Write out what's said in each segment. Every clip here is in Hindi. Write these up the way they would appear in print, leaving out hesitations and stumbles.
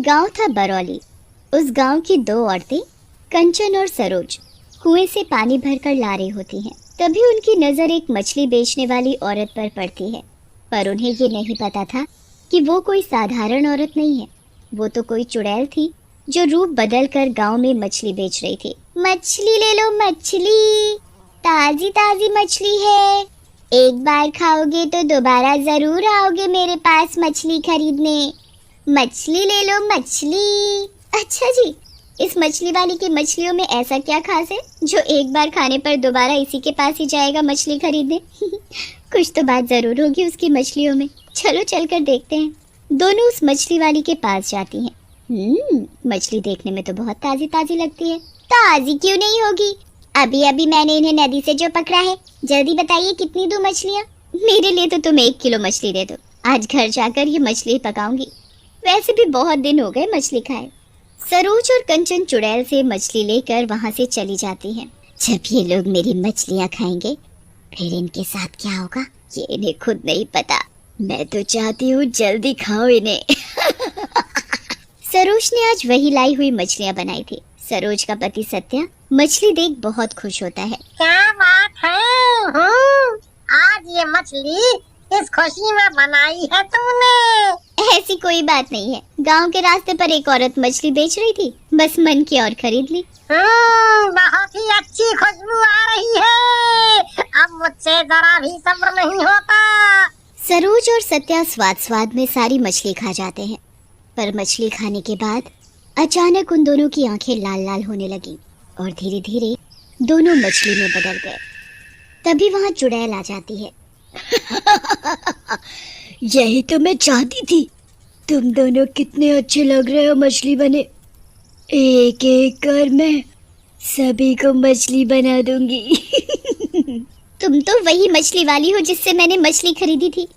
गांव था बरौली। उस गांव की दो औरतें कंचन और सरोज कुएं से पानी भरकर ला रही होती हैं। तभी उनकी नजर एक मछली बेचने वाली औरत पर पड़ती है, पर उन्हें ये नहीं पता था कि वो कोई साधारण औरत नहीं है। वो तो कोई चुड़ैल थी जो रूप बदल कर गाँव में मछली बेच रही थी। मछली ले लो मछली, ताजी ताजी मछली है, एक बार खाओगे तो दोबारा जरूर आओगे मेरे पास मछली खरीदने। मछली ले लो मछली। अच्छा जी, इस मछली वाली की मछलियों में ऐसा क्या खास है जो एक बार खाने पर दोबारा इसी के पास ही जाएगा मछली खरीदने? कुछ तो बात जरूर होगी उसकी मछलियों में। चलो चलकर देखते हैं। दोनों उस मछली वाली के पास जाती हैं। मछली देखने में तो बहुत ताजी ताजी लगती है। ताजी क्यों नहीं होगी? अभी अभी मैंने इन्हें नदी से जो पकड़ा है। जल्दी बताइए कितनी दूं मछलियाँ? मेरे लिए तो तुम 1 किलो मछली दे दो। आज घर जाकर ये मछली पकाऊंगी। वैसे भी बहुत दिन हो गए मछली खाए। सरोज और कंचन चुड़ैल से मछली लेकर वहाँ से चली जाती हैं। जब ये लोग मेरी मछलियाँ खाएंगे फिर इनके साथ क्या होगा ये इन्हें खुद नहीं पता। मैं तो चाहती हूँ जल्दी खाओ इन्हें। सरोज ने आज वही लाई हुई मछलियाँ बनाई थी। सरोज का पति सत्या मछली देख बहुत खुश होता है। क्या बात है, आज ये मछली इस खुशी में बनाई है तूने? ऐसी कोई बात नहीं है। गांव के रास्ते पर एक औरत मछली बेच रही थी, बस मन की और खरीद ली। बहुत ही अच्छी खुशबू आ रही है। अब मुझसे जरा भी सब्र नहीं होता। सरोज और सत्या स्वाद स्वाद में सारी मछली खा जाते हैं, पर मछली खाने के बाद अचानक उन दोनों की आंखें लाल लाल होने लगी और धीरे धीरे दोनों मछली में बदल गए। तभी वहाँ चुड़ैल आ जाती है। यही तो मैं चाहती थी। तुम दोनों कितने अच्छे लग रहे हो मछली बने। एक एक कर मैं सभी को मछली बना दूंगी। तुम तो वही मछली वाली हो जिससे मैंने मछली खरीदी थी।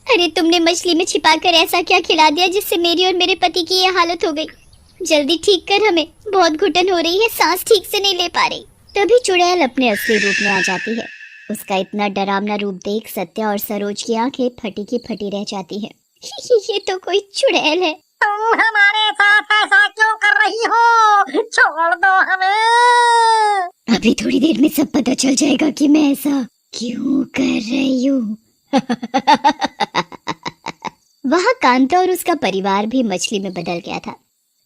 अरे तुमने मछली में छिपाकर ऐसा क्या खिला दिया जिससे मेरी और मेरे पति की ये हालत हो गई? जल्दी ठीक कर, हमें बहुत घुटन हो रही है, सांस ठीक से नहीं ले पा रही। तभी चुड़ैल अपने असली रूप में आ जाती है। उसका इतना डरावना रूप देख सत्या और सरोज की आंखें फटी की फटी रह जाती हैं। ये तो कोई चुड़ैल है। तुम हमारे साथ ऐसा क्यों कर रही हो? छोड़ दो हमें। अभी थोड़ी देर में सब पता चल जाएगा कि मैं ऐसा क्यों कर रही हूँ। वहाँ कांता और उसका परिवार भी मछली में बदल गया था।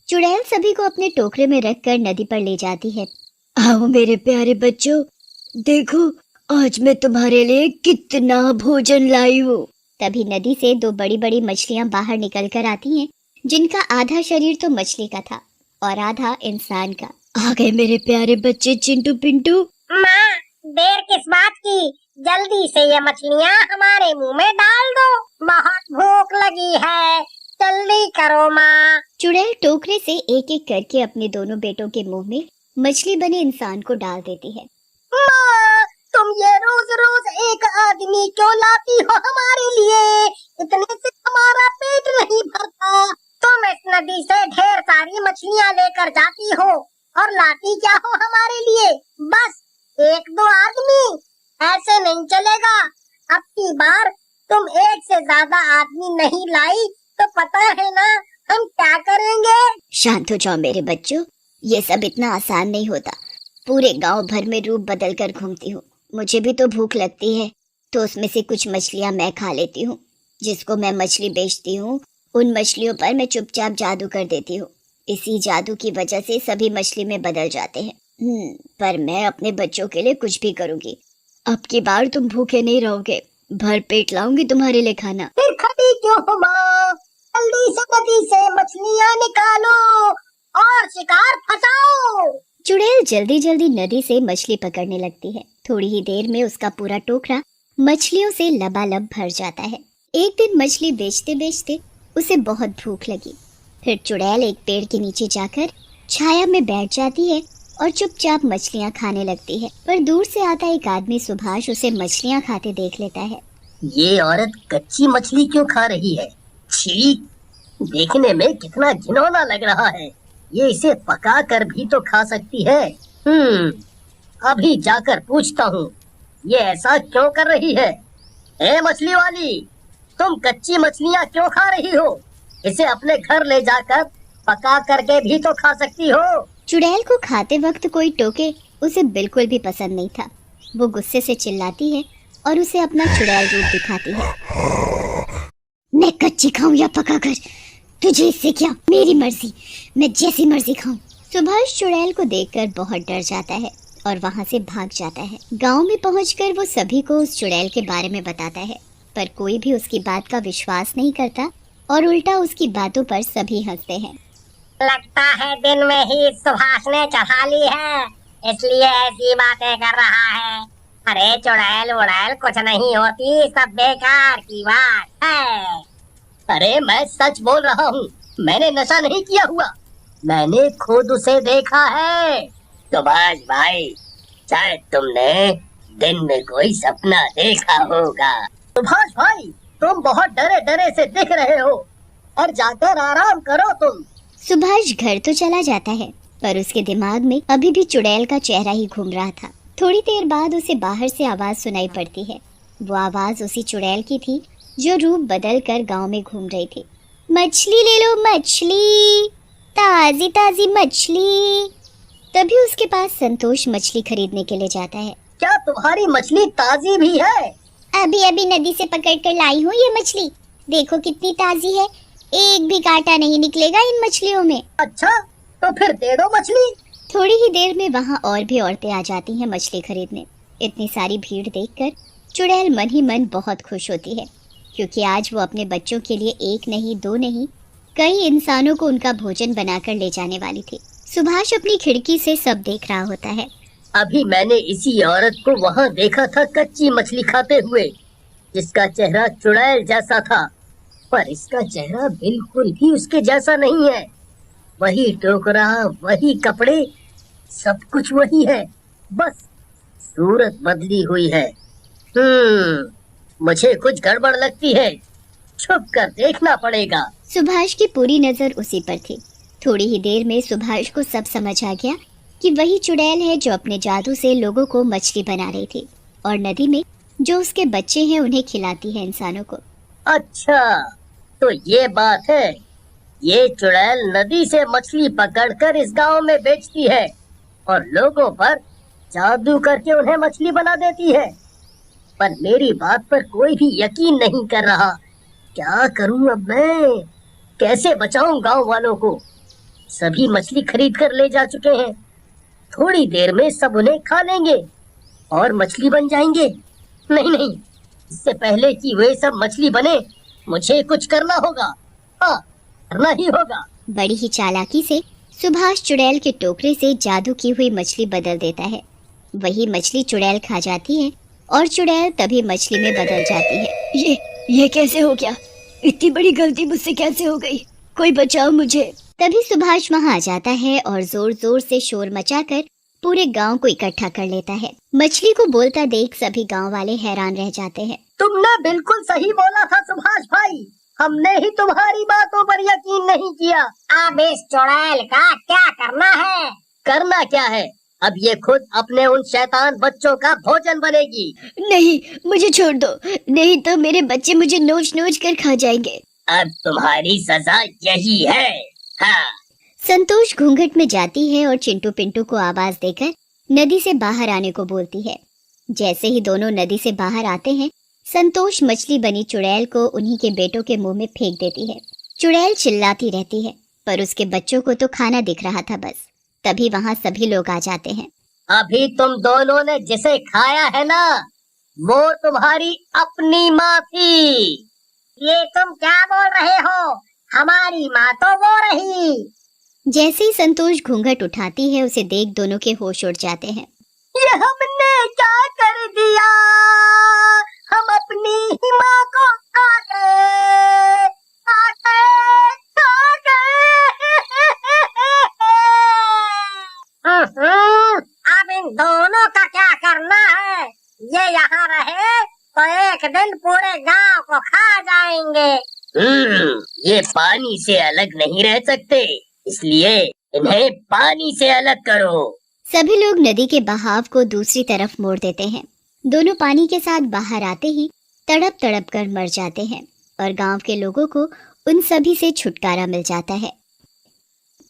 चुड़ैल सभी को अपने टोकरे में रखकर नदी पर ले जाती है। आओ मेरे प्यारे बच्चों, देखो आज मैं तुम्हारे लिए कितना भोजन लाई हूँ। तभी नदी से 2 बड़ी बड़ी मछलियाँ बाहर निकल कर आती हैं, जिनका आधा शरीर तो मछली का था और आधा इंसान का। आ गए मेरे प्यारे बच्चे चिंटू पिंटू। माँ, देर किस बात की? जल्दी से ये मछलियाँ हमारे मुंह में डाल दो। बहुत भूख लगी है, जल्दी करो माँ। चुड़ैल टोकरे से एक एक करके अपने दोनों बेटों के मुंह में मछली बने इंसान को डाल देती है। माँ, तुम ये रोज रोज एक आदमी क्यों लाती हो हमारे लिए? इतने से हमारा पेट नहीं भरता। तुम इस नदी से ढेर सारी मछलियाँ लेकर जाती हो और लाती क्या हो हमारे लिए? बस 1-2 आदमी? ऐसे नहीं चलेगा। अब की बार तुम 1 से ज्यादा आदमी नहीं लाई तो पता है ना हम क्या करेंगे? शांत हो जाओ मेरे बच्चों, ये सब इतना आसान नहीं होता। पूरे गांव भर में रूप बदल कर घूमती हूँ। मुझे भी तो भूख लगती है, तो उसमें से कुछ मछलियाँ मैं खा लेती हूँ। जिसको मैं मछली बेचती हूँ उन मछलियों पर मैं चुपचाप जादू कर देती हूँ। इसी जादू की वजह से सभी मछली में बदल जाते हैं। पर मैं अपने बच्चों के लिए कुछ भी करूँगी। अब की बार तुम भूखे नहीं रहोगे, भर पेट लाऊंगी तुम्हारे लिए खाना। फिर खड़ी क्यों हो माँ? जल्दी से नदी से मछलियाँ निकालो और शिकार फंसाओ। चुड़ैल जल्दी जल्दी नदी से मछली पकड़ने लगती है। थोड़ी ही देर में उसका पूरा टोकरा मछलियों से लबालब भर जाता है। एक दिन मछली बेचते बेचते उसे बहुत भूख लगी। फिर चुड़ैल एक पेड़ के नीचे जाकर छाया में बैठ जाती है और चुपचाप मछलियाँ खाने लगती है। पर दूर से आता एक आदमी सुभाष उसे मछलियाँ खाते देख लेता है। ये औरत कच्ची मछली क्यों खा रही है? छी, देखने में कितना घिनौना लग रहा है। ये इसे पका कर भी तो खा सकती है। अभी जाकर पूछता हूँ ये ऐसा क्यों कर रही है। ए मछली वाली, तुम कच्ची मछलियाँ क्यों खा रही हो? इसे अपने घर ले जाकर पका करके भी तो खा सकती हो। चुड़ैल को खाते वक्त कोई टोके उसे बिल्कुल भी पसंद नहीं था। वो गुस्से से चिल्लाती है और उसे अपना चुड़ैल रूप दिखाती है। मैं कच्ची खाऊं या पका कर, तुझे इससे क्या, मेरी मर्जी, मैं जैसी मर्जी खाऊं। सुभाष चुड़ैल को देखकर बहुत डर जाता है और वहां से भाग जाता है। गांव में पहुंचकर वो सभी को उस चुड़ैल के बारे में बताता है, पर कोई भी उसकी बात का विश्वास नहीं करता और उल्टा उसकी बातों पर सभी हंसते हैं। लगता है दिन में ही सुभाष ने चढ़ा ली है, इसलिए ऐसी बातें कर रहा है। अरे चुड़ैल उड़ैल कुछ नहीं होती, सब बेकार की बात है। अरे मैं सच बोल रहा हूँ, मैंने नशा नहीं किया हुआ, मैंने खुद उसे देखा है। सुभाष भाई, शायद तुमने दिन में कोई सपना देखा होगा। सुभाष भाई, तुम बहुत डरे डरे से दिख रहे हो, और जाकर आराम करो तुम। सुभाष घर तो चला जाता है, पर उसके दिमाग में अभी भी चुड़ैल का चेहरा ही घूम रहा था। थोड़ी देर बाद उसे बाहर से आवाज सुनाई पड़ती है। वो आवाज उसी चुड़ैल की थी जो रूप बदल कर गाँव में घूम रही थी। मछली ले लो मछली, ताजी ताजी मछली। तभी उसके पास संतोष मछली खरीदने के लिए जाता है। क्या तुम्हारी मछली ताजी भी है? अभी अभी नदी से पकड़ कर लाई हूँ ये मछली, देखो कितनी ताजी है, एक भी कांटा नहीं निकलेगा इन मछलियों में। अच्छा, तो फिर दे दो मछली। थोड़ी ही देर में वहाँ और भी औरतें आ जाती हैं मछली खरीदने। इतनी सारी भीड़ देखकर चुड़ैल मन ही मन बहुत खुश होती है, क्योंकि आज वो अपने बच्चों के लिए एक नहीं दो नहीं कई इंसानों को उनका भोजन बनाकर ले जाने वाली थी। सुभाष अपनी खिड़की से सब देख रहा होता है। अभी मैंने इसी औरत को वहाँ देखा था कच्ची मछली खाते हुए, जिसका चेहरा चुड़ैल जैसा था, पर इसका चेहरा बिल्कुल भी उसके जैसा नहीं है। वही टोकरा, वही कपड़े, सब कुछ वही है, बस सूरत बदली हुई है। मुझे कुछ गड़बड़ लगती है, छुप कर देखना पड़ेगा। सुभाष की पूरी नजर उसी पर थी। थोड़ी ही देर में सुभाष को सब समझ आ गया कि वही चुड़ैल है जो अपने जादू से लोगों को मछली बना रही थी और नदी में जो उसके बच्चे हैं उन्हें खिलाती है इंसानों को। अच्छा, तो ये बात है। ये चुड़ैल नदी से मछली पकड़कर इस गांव में बेचती है और लोगों पर जादू करके उन्हें मछली बना देती है, पर मेरी बात पर कोई भी यकीन नहीं कर रहा। क्या करूं अब मैं? कैसे बचाऊं गांव वालों को? सभी मछली खरीद कर ले जा चुके हैं, थोड़ी देर में सब उन्हें खा लेंगे और मछली बन जाएंगे। नहीं नहीं, इससे पहले कि वे सब मछली बने, मुझे कुछ करना होगा। हाँ, करना ही होगा। बड़ी ही चालाकी से सुभाष चुड़ैल के टोकरे से जादू की हुई मछली बदल देता है। वही मछली चुड़ैल खा जाती है और चुड़ैल तभी मछली में बदल जाती है। ये कैसे हो गया? इतनी बड़ी गलती मुझसे कैसे हो गई? कोई बचाओ मुझे। तभी सुभाष वहाँ आ जाता है और जोर जोर से शोर मचाकर पूरे गांव को इकट्ठा कर लेता है। मछली को बोलता देख सभी गांव वाले हैरान रह जाते हैं। तुमने बिल्कुल सही बोला था सुभाष भाई, हमने ही तुम्हारी बातों पर यकीन नहीं किया। अब इस चुड़ैल का क्या करना है? करना क्या है? अब ये खुद अपने उन शैतान बच्चों का भोजन बनेगी। नहीं, मुझे छोड़ दो, नहीं तो मेरे बच्चे मुझे नोच नोच कर खा जाएंगे। अब तुम्हारी सजा यही है। हाँ। संतोष घूंघट में जाती है और चिंटू पिंटू को आवाज देकर नदी से बाहर आने को बोलती है। जैसे ही दोनों नदी से बाहर आते हैं, संतोष मछली बनी चुड़ैल को उन्हीं के बेटों के मुंह में फेंक देती है। चुड़ैल चिल्लाती रहती है, पर उसके बच्चों को तो खाना दिख रहा था बस। तभी वहाँ सभी लोग आ जाते हैं। अभी तुम दोनों ने जिसे खाया है ना, वो तुम्हारी अपनी माँ थी। ये तुम क्या बोल रहे हो? हमारी माँ तो वो रही। जैसे ही संतोष घूंघट उठाती है, उसे देख दोनों के होश उड़ जाते हैं। ये हमने क्या कर दिया? हम अपनी ही माँ को खा गए, खा गए, खा गए। अब इन दोनों का क्या करना है? ये यहाँ रहे तो एक दिन पूरे गांव को खा जाएंगे। ये पानी से अलग नहीं रह सकते, इसलिए इन्हें पानी से अलग करो। सभी लोग नदी के बहाव को दूसरी तरफ मोड़ देते हैं। दोनों पानी के साथ बाहर आते ही तड़प तड़प कर मर जाते हैं और गांव के लोगों को उन सभी से छुटकारा मिल जाता है।